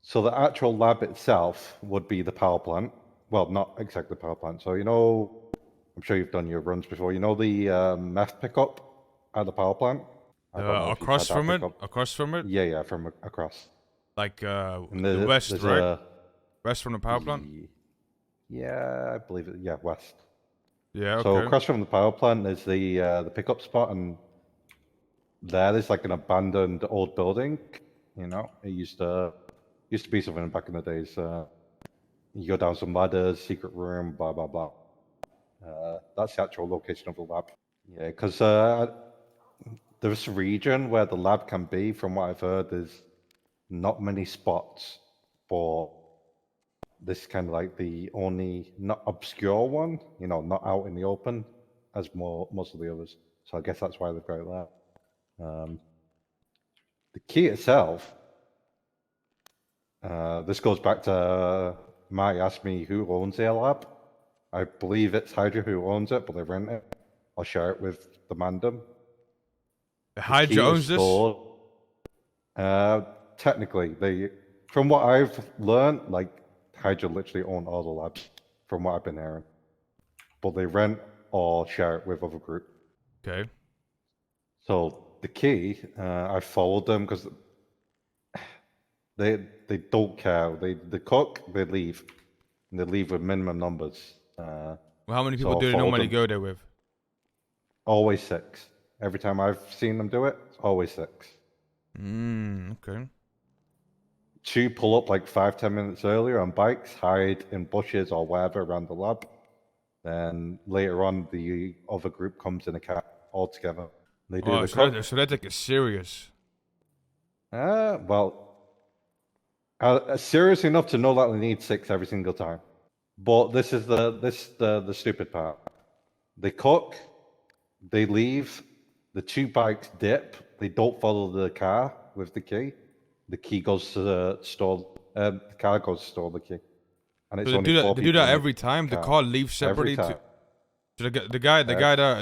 So the actual lab itself would be the power plant. Well, not exactly the power plant. So you know, I'm sure you've done your runs before. You know the meth pickup at the power plant. I don't know if you've Across had that from it? pickup. Across from it? Yeah, from across. Like the And west, right? West from the power plant? Yeah, I believe it. Yeah, west. Yeah, So okay. across from the power plant is the pickup spot, and there's like an abandoned old building. You know, it used to be something back in the days. You go down some ladders, secret room, blah blah blah. That's the actual location of the lab. Yeah, because this region where the lab can be, from what I've heard, there's not many spots for this kind of like the only not obscure one, you know, not out in the open as most of the others. So I guess that's why they've got it there. The key itself, this goes back to Marty asked me who owns the lab. I believe it's Hydra who owns it, but they rent it. I'll share it with the Mandem. Hydra owns this? Technically, from what I've learned, like Hydra literally own all the labs, from what I've been hearing. But they rent or share it with other group. Okay. So the key, I followed them because they don't care. They cook, they leave, and they leave with minimum numbers. Well, how many people do they normally go there with? Always 6. Every time I've seen them do it, it's always 6. Okay. 2 pull up like 5-10 minutes earlier on bikes, hide in bushes or wherever around the lab. Then later on, the other group comes in a car all together. They do the cook. So that like is serious. Well, serious enough to know that they need 6 every single time. But this is the stupid part. They cook, they leave, the 2 bikes dip, they don't follow the car with the key. The key goes to store, the car goes to store the key. And it's So only they do that every time. The car leaves separately. Every time. So the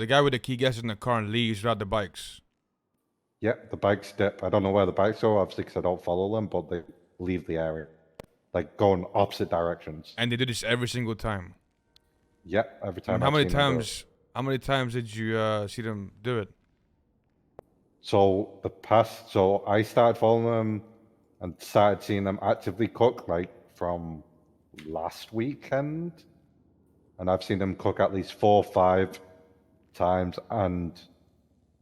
guy with the key gets in the car and leaves without the bikes. Yeah, the bikes dip. I don't know where the bikes are, obviously, because I don't follow them, but they leave the area, like going opposite directions. And they do this every single time. Yeah, every time. And how many times did you see them do it? So I started following them and started seeing them actively cook like from last weekend, and I've seen them cook at least 4 or 5 times, and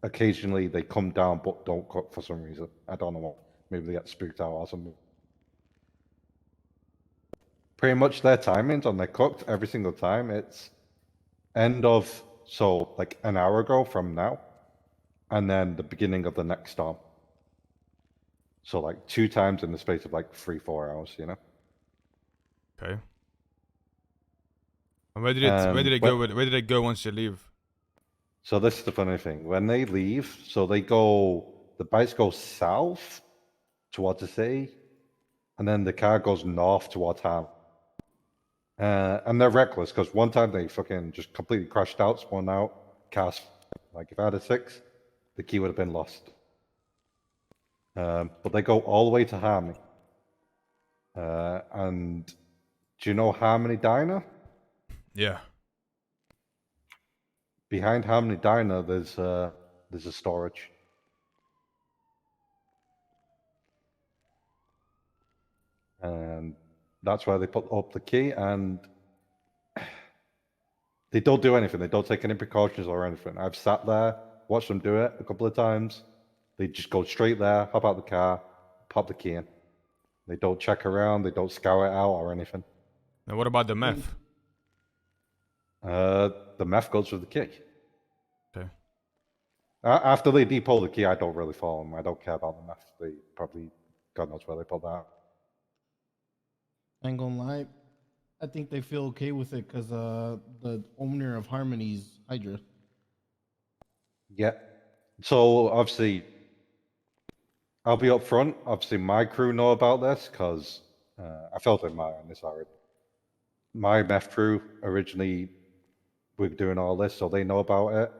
occasionally they come down but don't cook for some reason. I don't know what. Maybe they get spooked out or something. Pretty much their timings on their cooked every single time. It's end of, so like an hour ago from now, and then the beginning of the next storm. So like 2 times in the space of like 3-4 hours, you know. Okay. And where did they go once they leave? So this is the funny thing. When they leave, so the bikes go south towards the city, and then the car goes north towards town. And they're reckless, because one time they fucking just completely crashed out, spun out, cast. Like if I had a 6, the key would have been lost. But they go all the way to Harmony. And do you know Harmony Diner? Yeah. Behind Harmony Diner, there's a storage. And that's where they put up the key, and they don't do anything. They don't take any precautions or anything. I've sat there, watched them do it a couple of times. They just go straight there, hop out the car, pop the key in. They don't check around, they don't scour it out or anything. Now what about the meth? The meth goes with the key. Okay. After they depot the key, I don't really follow them. I don't care about the meth. They probably, God knows where they put that. I ain't gonna lie. I think they feel okay with it because the owner of Harmony's Hydra. Yeah. So obviously, I'll be up front. Obviously, my crew know about this because I felt in on this already. My meth crew originally were doing all this, so they know about it.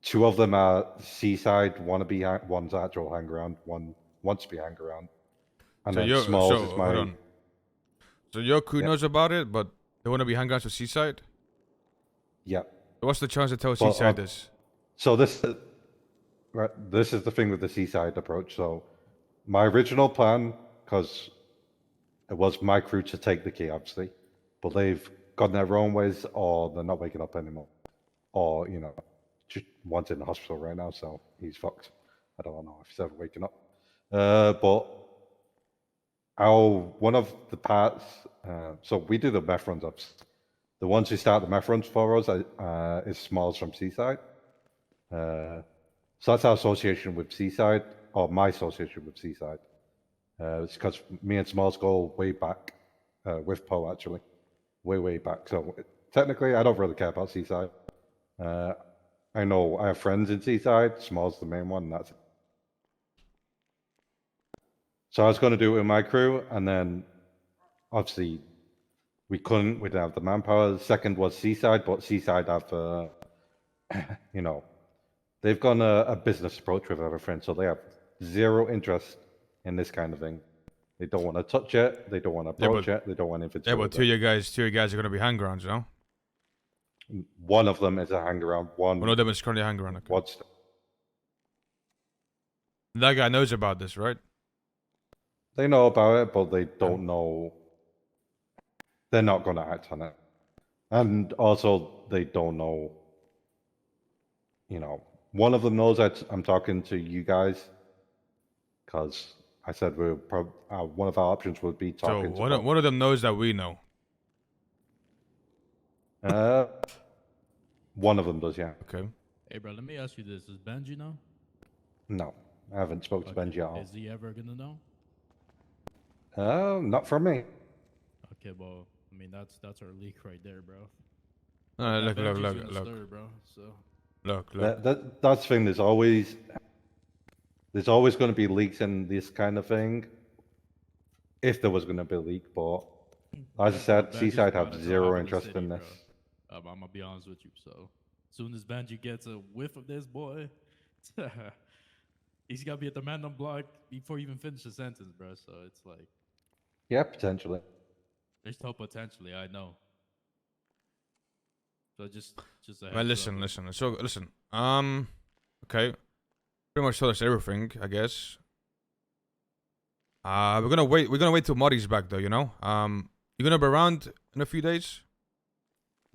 2 of them are seaside wannabe. One's actual hang around. One wants to be hang around. And So then Smalls is hold my on. So your crew knows about it, but they want to be hang around to Seaside? yeah. What's the chance to tell But, Seaside this? So this is the thing with the Seaside approach. So my original plan, because it was my crew to take the key, obviously, but they've gone their own ways, or they're not waking up anymore, or one's in the hospital right now, so he's fucked. I don't know if he's ever waking up. But one of the parts, so we do the meth runs ups. The ones who start the meth runs for us is Smalls from Seaside. So that's our association with Seaside, or my association with Seaside. It's because me and Smalls go way back with Poe, actually. Way back. So technically, I don't really care about Seaside. I know I have friends in Seaside. Smalls the main one, and that's it. So I was going to do it with my crew, and then obviously we didn't have the manpower. The second was Seaside, but Seaside have, they've gone a business approach with everything, so they have zero interest in this kind of thing. They don't want to touch it. They don't want to approach it. They don't want anything to do with it. Two of you guys are going to be hang-arounds, you know? One of them is a hang-around. One of them is currently hang-around. Okay. What's that guy knows about this, right? They know about it, but they don't know. They're not going to act on it. And also, they don't know. One of them knows that I'm talking to you guys, because I said one of our options would be talking to one of them knows that we know. One of them does, yeah. Okay. Hey, bro, let me ask you this. Does Benji know? No, I haven't spoke to Benji at all. Is he ever going to know? Not from me. Okay, well, I mean, that's our leak right there, bro. Look, bro, so. Look. That's the thing. There's always going to be leaks in this kind of thing. If there was going to be a leak, but as I said, Seaside have zero interest in this. I'm gonna be honest with you. So, as soon as Benji gets a whiff of this boy, he's gotta be at the Mandem block before he even finishes the sentence, bro. So it's like, yeah, potentially. there's no potentially. I know. So just. Well, listen. So listen. Okay. Pretty much told us everything, I guess. We're gonna wait till Marty's back, though. You know. You gonna be around in a few days?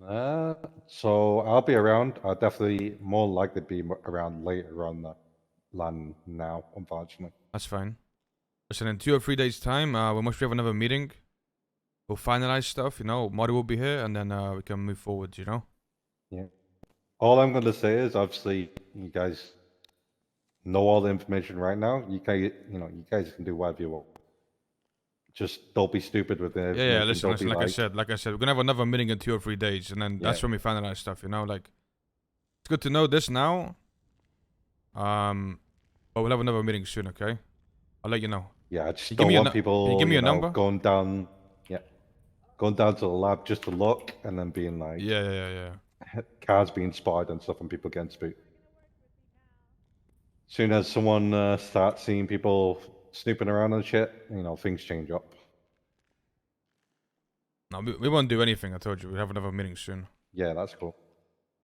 So I'll be around. I'll definitely more likely be around later on the land now, unfortunately. That's fine. Listen, in 2 or 3 days' time, we must have another meeting. We'll finalize stuff, Marty will be here, and then we can move forward, Yeah. All I'm going to say is, obviously, you guys know all the information right now. You guys can do whatever you want. Just don't be stupid with it. Yeah. Listen. Like I said, we're gonna have another meeting in 2 or 3 days, and then that's when we finalize stuff. Like, it's good to know this now. But we'll have another meeting soon. Okay, I'll let you know. Yeah, I just don't want people. Can you give me a number? Going down to the lab just to look, and then being like, yeah. Cars being spotted and stuff, and people getting spooked. As soon as someone starts seeing people snooping around and shit, things change up. No, we won't do anything. I told you we'll have another meeting soon. Yeah, that's cool.